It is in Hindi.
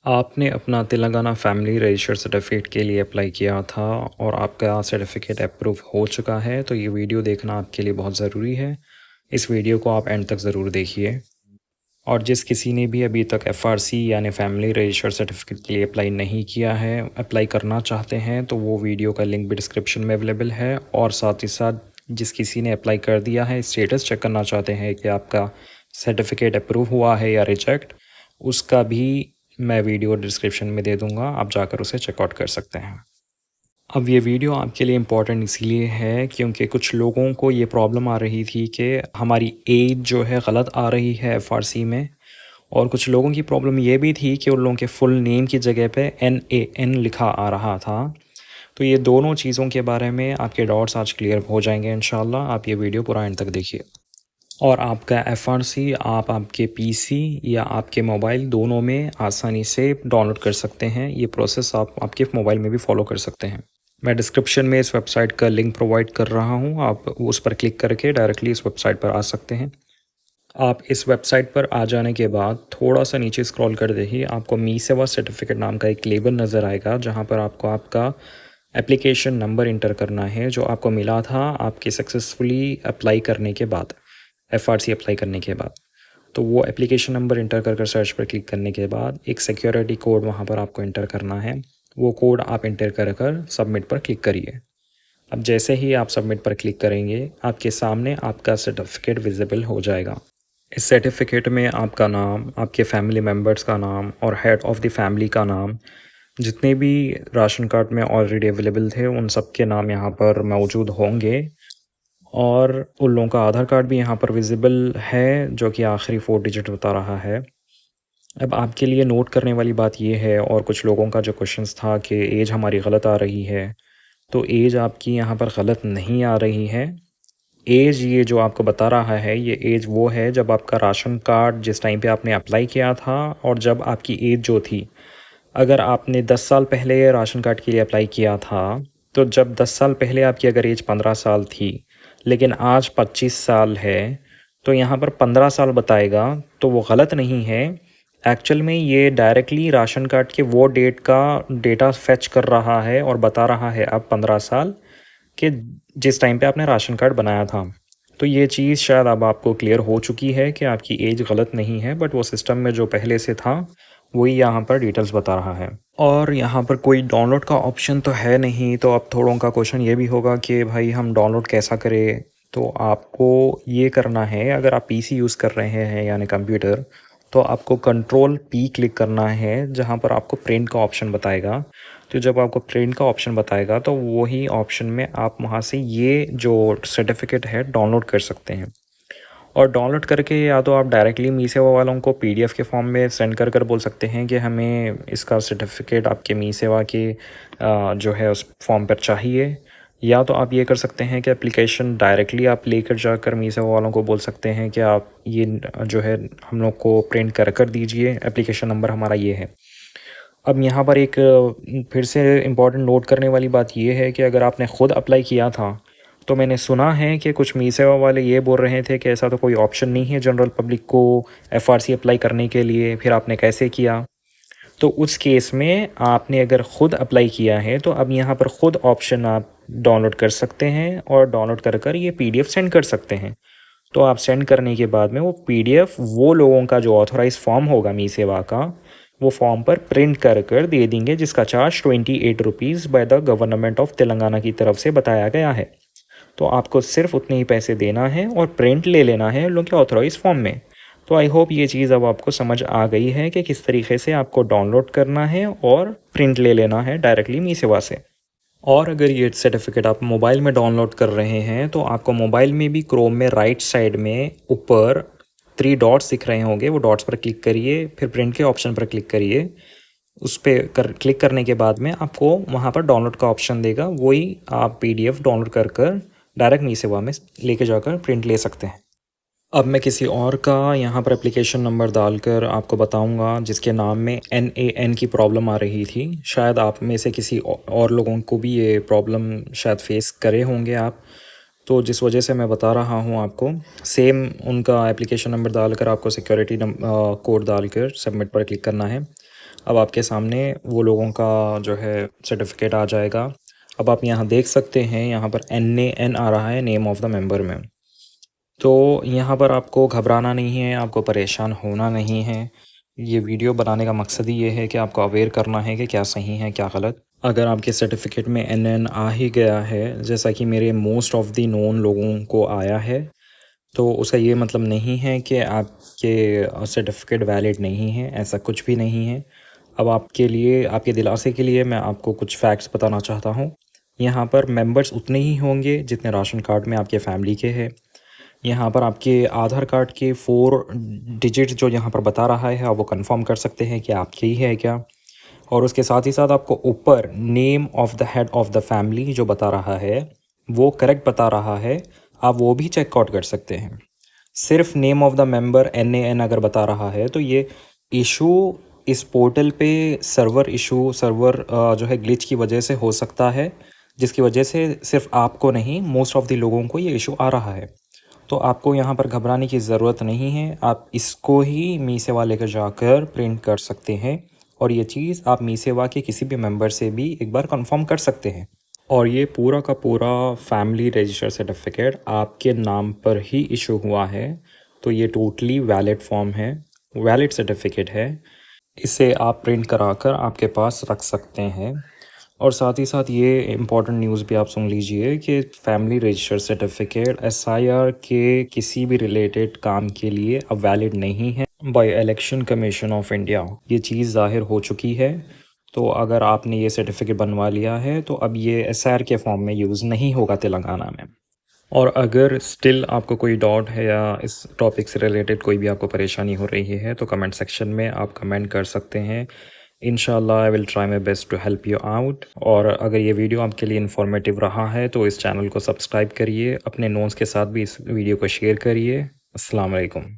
आपने अपना तेलंगाना फैमिली रजिस्टर सर्टिफिकेट के लिए अप्लाई किया था और आपका सर्टिफिकेट अप्रूव हो चुका है, तो ये वीडियो देखना आपके लिए बहुत ज़रूरी है। इस वीडियो को आप एंड तक ज़रूर देखिए। और जिस किसी ने भी अभी तक एफआरसी यानी फैमिली रजिस्टर सर्टिफिकेट के लिए अप्लाई नहीं किया है, अप्लाई करना चाहते हैं, तो वो वीडियो का लिंक भी डिस्क्रिप्शन में अवेलेबल है। और साथ ही साथ जिस किसी ने अप्लाई कर दिया है, स्टेटस चेक करना चाहते हैं कि आपका सर्टिफिकेट अप्रूव हुआ है या रिजेक्ट, उसका भी मैं वीडियो डिस्क्रिप्शन में दे दूँगा, आप जाकर उसे चेकआउट कर सकते हैं। अब ये वीडियो आपके लिए इम्पॉर्टेंट इसलिए है क्योंकि कुछ लोगों को ये प्रॉब्लम आ रही थी कि हमारी एज जो है गलत आ रही है एफआरसी में। और कुछ लोगों की प्रॉब्लम ये भी थी कि उन लोगों के फुल नेम की जगह पे NAN लिखा आ रहा था। तो ये दोनों चीज़ों के बारे में आपके डाउट्स आज क्लियर हो जाएंगे इंशाल्लाह। आप ये वीडियो पूरा एंड तक देखिए। और आपका एफआरसी आप आपके पीसी या आपके मोबाइल दोनों में आसानी से डाउनलोड कर सकते हैं। ये प्रोसेस आप आपके मोबाइल में भी फॉलो कर सकते हैं। मैं डिस्क्रिप्शन में इस वेबसाइट का लिंक प्रोवाइड कर रहा हूँ, आप उस पर क्लिक करके डायरेक्टली इस वेबसाइट पर आ सकते हैं। आप इस वेबसाइट पर आ जाने के बाद थोड़ा सा नीचे स्क्रॉल कर देखिए, आपको मी सेवा सर्टिफिकेट नाम का एक लेबल नज़र आएगा, जहाँ पर आपको आपका एप्लीकेशन नंबर इंटर करना है जो आपको मिला था आपके सक्सेसफुली अप्लाई करने के बाद, एफआरसी अप्लाई करने के बाद। तो वो एप्लीकेशन नंबर इंटर कर सर्च पर क्लिक करने के बाद एक सिक्योरिटी कोड वहाँ पर आपको इंटर करना है। वो कोड आप इंटर कर सबमिट पर क्लिक करिए। अब जैसे ही आप सबमिट पर क्लिक करेंगे, आपके सामने आपका सर्टिफिकेट विजिबल हो जाएगा। इस सर्टिफिकेट में आपका नाम, आपके फैमिली मेम्बर्स का नाम और हेड ऑफ़ द फैमिली का नाम, जितने भी राशन कार्ड में ऑलरेडी अवेलेबल थे उन सब के नाम यहाँ पर मौजूद होंगे। और उन लोगों का आधार कार्ड भी यहाँ पर विजिबल है, जो कि आखिरी 4 डिजिट बता रहा है। अब आपके लिए नोट करने वाली बात ये है, और कुछ लोगों का जो क्वेश्चंस था कि एज हमारी गलत आ रही है, तो एज आपकी यहाँ पर गलत नहीं आ रही है। एज ये जो आपको बता रहा है, ये एज वो है जब आपका राशन कार्ड जिस टाइम पे आपने अप्लाई किया था और जब आपकी एज जो थी। अगर आपने 10 साल पहले राशन कार्ड के लिए अप्लाई किया था, तो जब 10 साल पहले आपकी अगर एज 15 साल थी लेकिन आज 25 साल है, तो यहाँ पर 15 साल बताएगा, तो वो गलत नहीं है। एक्चुअल में ये डायरेक्टली राशन कार्ड के वो डेट का डेटा फेच कर रहा है और बता रहा है अब 15 साल कि जिस टाइम पे आपने राशन कार्ड बनाया था। तो ये चीज़ शायद अब आपको क्लियर हो चुकी है कि आपकी एज गलत नहीं है, बट वो सिस्टम में जो पहले से था वही यहाँ पर डिटेल्स बता रहा है। और यहाँ पर कोई डाउनलोड का ऑप्शन तो है नहीं, तो अब थोड़ों का क्वेश्चन ये भी होगा कि भाई हम डाउनलोड कैसा करें। तो आपको ये करना है, अगर आप पीसी यूज़ कर रहे हैं यानी कंप्यूटर, तो आपको कंट्रोल P क्लिक करना है, जहाँ पर आपको प्रिंट का ऑप्शन बताएगा। तो जब आपको प्रिंट का ऑप्शन बताएगा तो वही ऑप्शन में आप वहाँ से ये जो सर्टिफिकेट है डाउनलोड कर सकते हैं। और डाउनलोड करके या तो आप डायरेक्टली मी सेवा वालों को PDF के फॉर्म में सेंड कर बोल सकते हैं कि हमें इसका सर्टिफिकेट आपके मी सेवा के जो है उस फॉर्म पर चाहिए। या तो आप ये कर सकते हैं कि एप्लीकेशन डायरेक्टली आप लेकर जाकर मी सेवा वालों को बोल सकते हैं कि आप ये जो है हम लोग को प्रिंट कर दीजिए, एप्लीकेशन नंबर हमारा ये है। अब यहाँ पर एक फिर से इम्पॉर्टेंट नोट करने वाली बात ये है कि अगर आपने ख़ुद अप्लाई किया था, तो मैंने सुना है कि कुछ मी सेवा वाले ये बोल रहे थे कि ऐसा तो कोई ऑप्शन नहीं है जनरल पब्लिक को एफआरसी अप्लाई करने के लिए, फिर आपने कैसे किया। तो उस केस में आपने अगर ख़ुद अप्लाई किया है, तो अब यहाँ पर ख़ुद ऑप्शन आप डाउनलोड कर सकते हैं और डाउनलोड कर ये PDF सेंड कर सकते हैं। तो आप सेंड करने के बाद में वो PDF वो लोगों का जो ऑथोराइज फॉर्म होगा मी सेवा का, वो फॉर्म पर प्रिंट कर दे देंगे, जिसका charge 28 rupees by the government of Telangana की तरफ से बताया गया है। तो आपको सिर्फ उतने ही पैसे देना है और प्रिंट ले लेना है लोगों के ऑथोराइज फॉर्म में। तो आई होप ये चीज़ अब आपको समझ आ गई है कि किस तरीके से आपको डाउनलोड करना है और प्रिंट ले लेना है डायरेक्टली मी सेवा से। और अगर ये सर्टिफिकेट आप मोबाइल में डाउनलोड कर रहे हैं, तो आपको मोबाइल में भी क्रोम में राइट साइड में ऊपर 3 डॉट्स दिख रहे होंगे, वो डॉट्स पर क्लिक करिए, फिर प्रिंट के ऑप्शन पर क्लिक करिए। उस पर क्लिक करने के बाद में आपको वहाँ पर डाउनलोड का ऑप्शन देगा, वही आप PDF डाउनलोड कर डायरेक्ट मी सेवा में लेके जाकर प्रिंट ले सकते हैं। अब मैं किसी और का यहाँ पर एप्लीकेशन नंबर डालकर आपको बताऊंगा जिसके नाम में NAN की प्रॉब्लम आ रही थी। शायद आप में से किसी और लोगों को भी ये प्रॉब्लम शायद फेस करे होंगे आप, तो जिस वजह से मैं बता रहा हूँ आपको। सेम उनका एप्लीकेशन नंबर डालकर आपको सिक्योरिटी कोड डालकर सबमिट पर क्लिक करना है। अब आपके सामने वो लोगों का जो है सर्टिफिकेट आ जाएगा। अब आप यहाँ देख सकते हैं, यहाँ पर NAN आ रहा है नेम ऑफ़ द मेंबर में। तो यहाँ पर आपको घबराना नहीं है, आपको परेशान होना नहीं है। ये वीडियो बनाने का मकसद ही ये है कि आपको अवेयर करना है कि क्या सही है क्या गलत। अगर आपके सर्टिफिकेट में NN आ ही गया है, जैसा कि मेरे मोस्ट ऑफ़ द नोन लोगों को आया है, तो उसका ये मतलब नहीं है कि आपके सर्टिफिकेट वैलिड नहीं है, ऐसा कुछ भी नहीं है। अब आपके लिए, आपके दिलासे के लिए मैं आपको कुछ फैक्ट्स बताना चाहता हूँ। यहाँ पर मेंबर्स उतने ही होंगे जितने राशन कार्ड में आपके फैमिली के हैं। यहाँ पर आपके आधार कार्ड के 4 डिजिट जो यहाँ पर बता रहा है, आप वो कंफर्म कर सकते हैं कि आपके ही है क्या। और उसके साथ ही साथ आपको ऊपर name of the head of the family जो बता रहा है, वो करेक्ट बता रहा है, आप वो भी चेक आउट कर सकते हैं। सिर्फ name of the member NAN अगर बता रहा है तो ये इशू इस पोर्टल पे सर्वर जो है ग्लिच की वजह से हो सकता है, जिसकी वजह से सिर्फ आपको नहीं, मोस्ट ऑफ़ द लोगों को ये इशू आ रहा है। तो आपको यहाँ पर घबराने की ज़रूरत नहीं है। आप इसको ही मी सेवा लेकर जाकर प्रिंट कर सकते हैं, और ये चीज़ आप मी सेवा के किसी भी मेंबर से भी एक बार कंफर्म कर सकते हैं। और ये पूरा का पूरा फैमिली रजिस्टर सर्टिफिकेट आपके नाम पर ही इशू हुआ है, तो ये टोटली वैलिड फॉर्म है, वैलिड सर्टिफिकेट है। इसे आप प्रिंट कराकर आपके पास रख सकते हैं। और साथ ही साथ ये इम्पॉर्टेंट न्यूज़ भी आप सुन लीजिए कि फैमिली रजिस्टर सर्टिफिकेट SIR के किसी भी रिलेटेड काम के लिए अब वैलिड नहीं है by election commission of India. ये चीज़ ज़ाहिर हो चुकी है। तो अगर आपने ये सर्टिफिकेट बनवा लिया है तो अब ये SIR के फॉर्म में यूज़ नहीं होगा तेलंगाना में। और अगर स्टिल आपको कोई डाउट है या इस टॉपिक से रिलेटेड कोई भी आपको परेशानी हो रही है तो कमेंट सेक्शन में आप कमेंट कर सकते हैं। इंशाल्लाह I will try my best to help you out. और अगर ये वीडियो आपके लिए इन्फॉर्मेटिव रहा है तो इस चैनल को सब्सक्राइब करिए, अपने नोन्स के साथ भी इस वीडियो को शेयर करिए। अस्सलाम वालेकुम।